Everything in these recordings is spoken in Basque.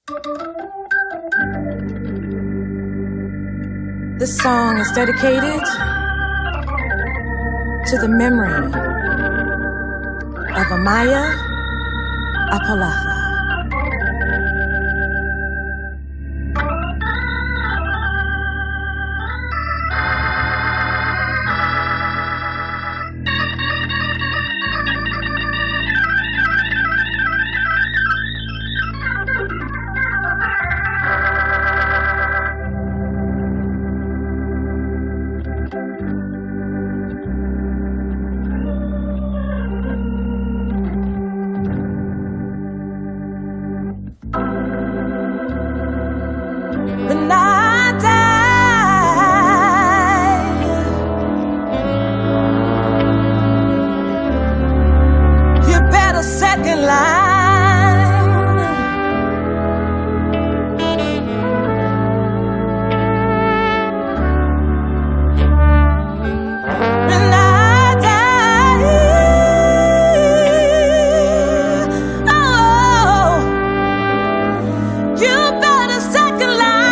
This song is dedicated to the memory of Amaya Apalafa. When I die, you better second line. When I die, oh, you better second line.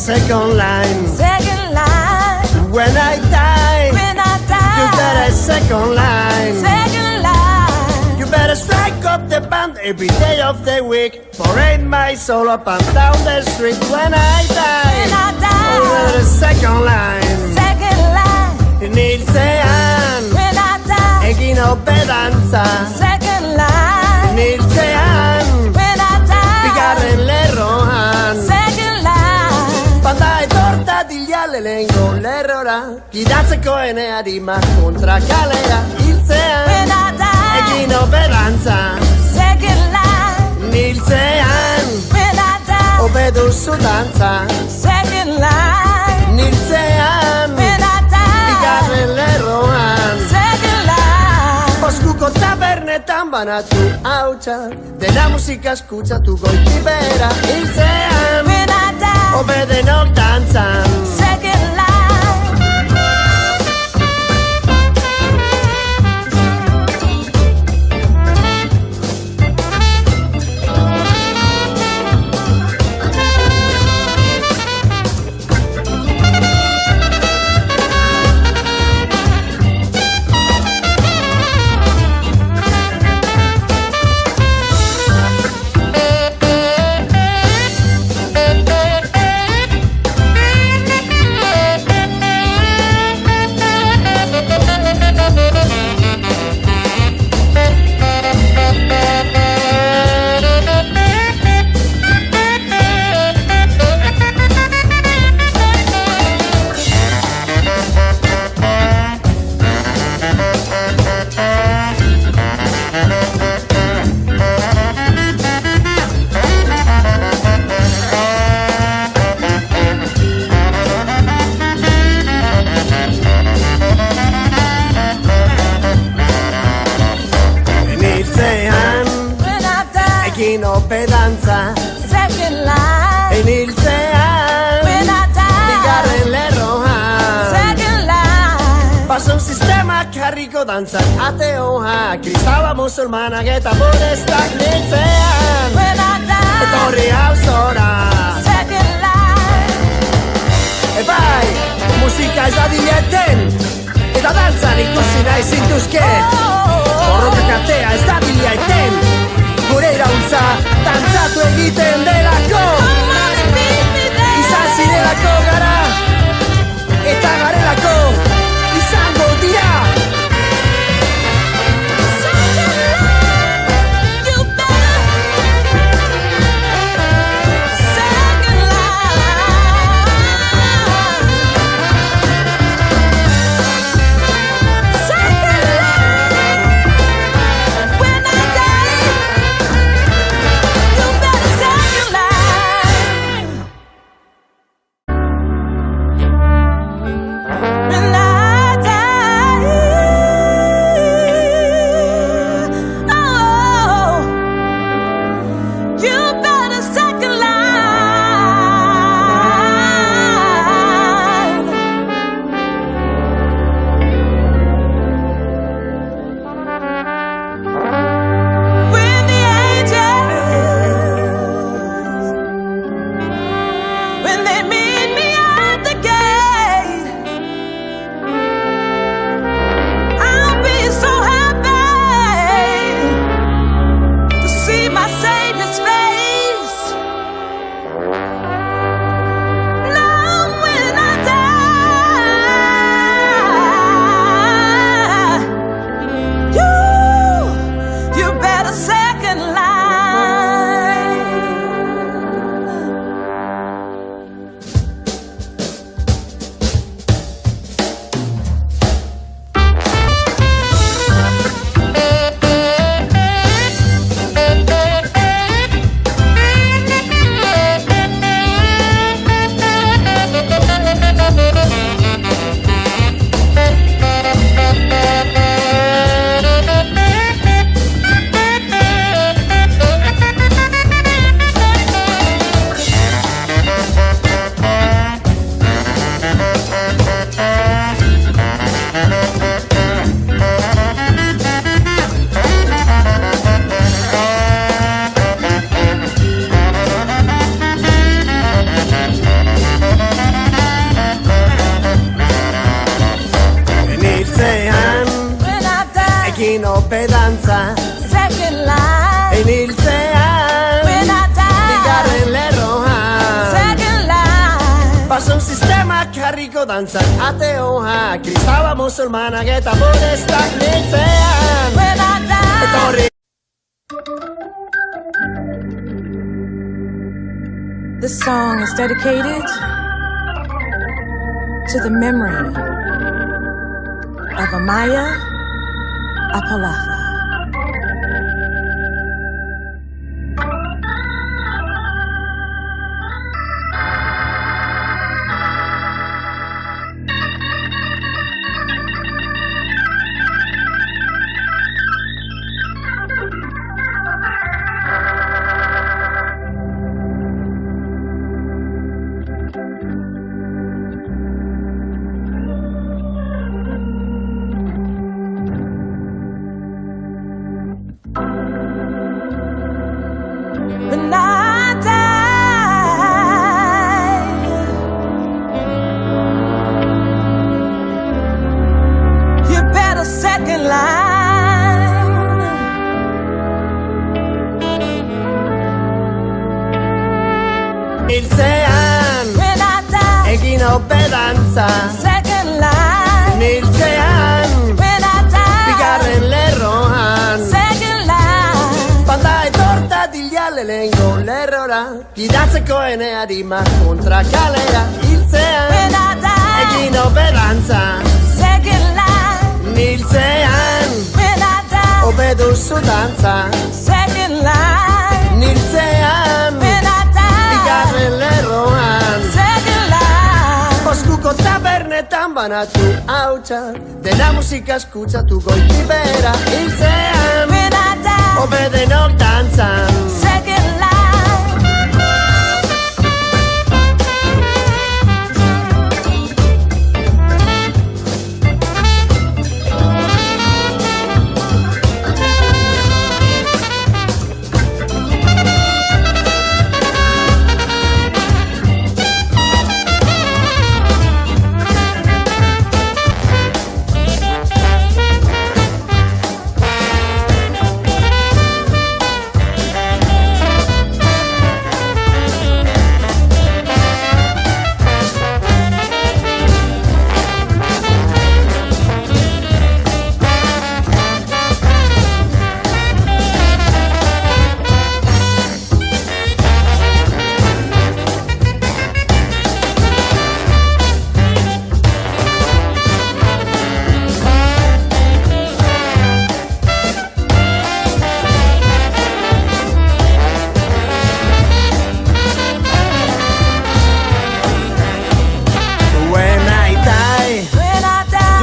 Second line. Second line. When I die, you better second line. Second line. You better strike up the band every day of the week. Parade my soul up and down the street. When I die, you better second line. Second line. Nilsean. When I die, egin opedanza. Second line. Nilsean. When I die, bigarren lerroan. Second line. Banda etorta dilale lehengo lerrora. Gidatzeko eneari kontra kalea. Hiltzean. When I die, egin opedanza. Second line. Niltzean. When I die, obeduzu dantza. Second line. Niltzean. When I die, bigarren lerroan. Second line. Oskuko tabernetan banatu hautsa. Dena musika eskutsatu goiti bera. Hiltzean. When I die, obedenok dantzan. Second line. Pasa un sistema jarriko dantzan ateoa, kristaba musulmanak eta borestak nintzean. When I die, Etorri hau zora. second life. Bai, musika ez dadila eten, eta dantzan ikusi nahi zintuzket. Borroka katea ez dadila eten, gure irauntza dantzatu egiten delako. Izan zirelako gara, eta garelako izango dira. Pedantza, second life. Eniltzean, When I die, bigarren lerroan. second life. Pasa un sistema jarriko dantzan ateoa, kristaba musulmanak eta borestak nintzean. When I die, Etorri. this song is dedicated to the memory of Amaya Apalafa. When I die, you better second line. Niltzean, When I die, egin pedantza. second line. Niltzean, When I die, bigarren lerroan. second line. Banda etorta dilale lehengo lerrora, gidatzeko eneari kontra kalera. Hiltzean, When I die, egin pedantza. second line. Niltzean, When I die, obeduzu dantza. second line. Niltzean, When I die, bigarren lerroan. second line. Moskuko tabernetan banatu hautsa, dena musika eskutzatu goiti bera. Hiltzean, When I die, obedenok dantzan. second line.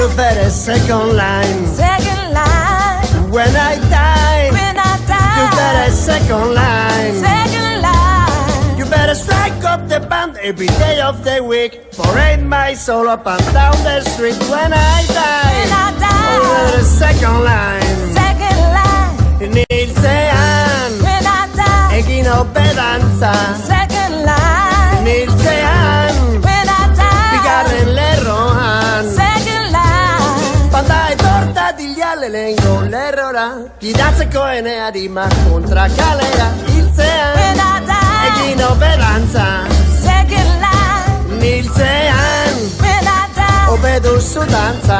You better second line. Second line. When I die, When I die. you better second line. Second line. You better strike up the band every day of the week. Parade my soul up and down the street. When I die, When I die. you better second line. Second line. Nilsean, When I die. egin opedanza. Second line. Nilsean, When I die. bigarren lerroan. Second line. Banda etorta dilale lehengo lerrora. Gidatzeko enea dimak kontra kalera. Hiltzean, When I die. egin opedanza. Second line. Niltzean, When I die. obeduzu dantza.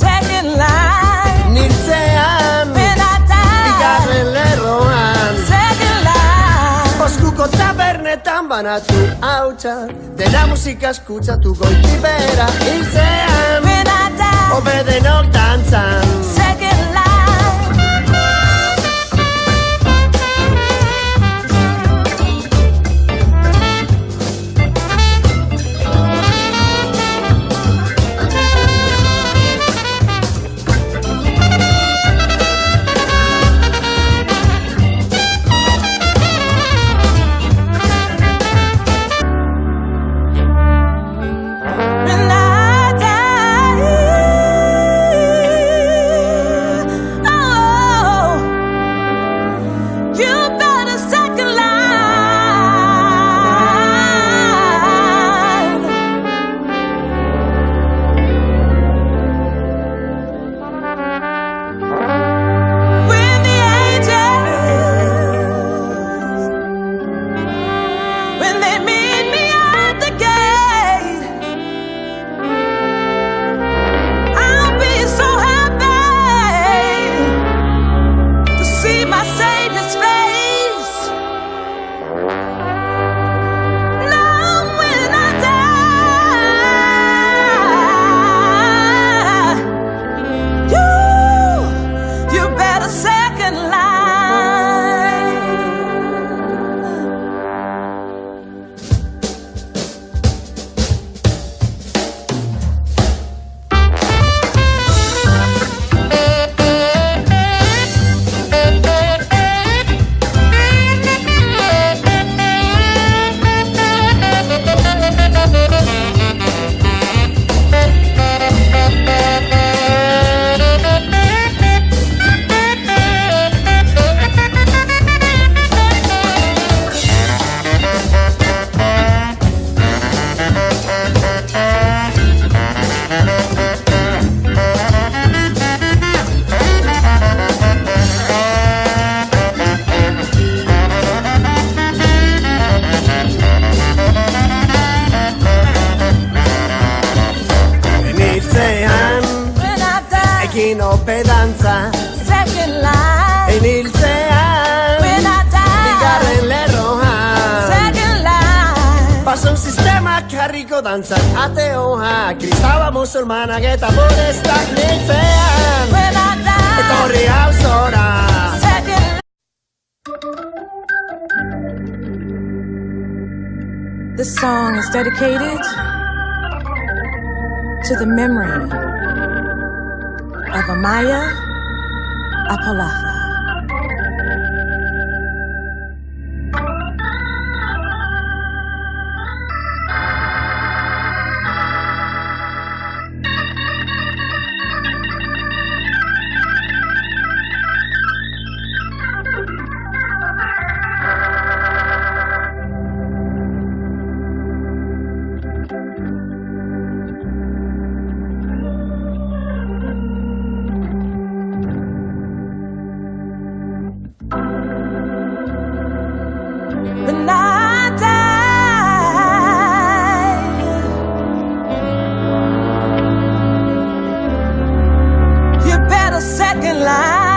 Second line. Niltzean, When I die. bigarren lerroan. Second line. Oskuko tabernetan banatu hautsa. Dena musika eskutsatu goiti bera. Hiltzean, When I die. obedenok dantzan. Second line. When I die, oh, you better second line. When the angels, when they meet me at the gate, I'll be so happy to see my Savior's face. Now when I die, you better second line. Niltzean, When I die, egin opedanza. second line. Niltzean, When I die, bigarren lerroan. second line. Pason sistemak jarriko dantzan ateoa. Kristaba musulmanak eta budistak niltzean. When I die, Etorri hau zora. second line. This song is dedicated to the memory of Amaya Apalafa. When I die, you better second line.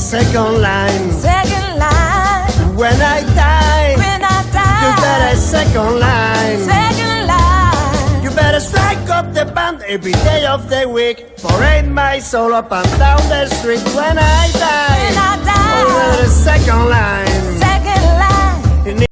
second line. Second line. When I die, you better second line. Second line. You better strike up the band every day of the week. Parade my soul up and down the street. When I die, When I die. you better second line.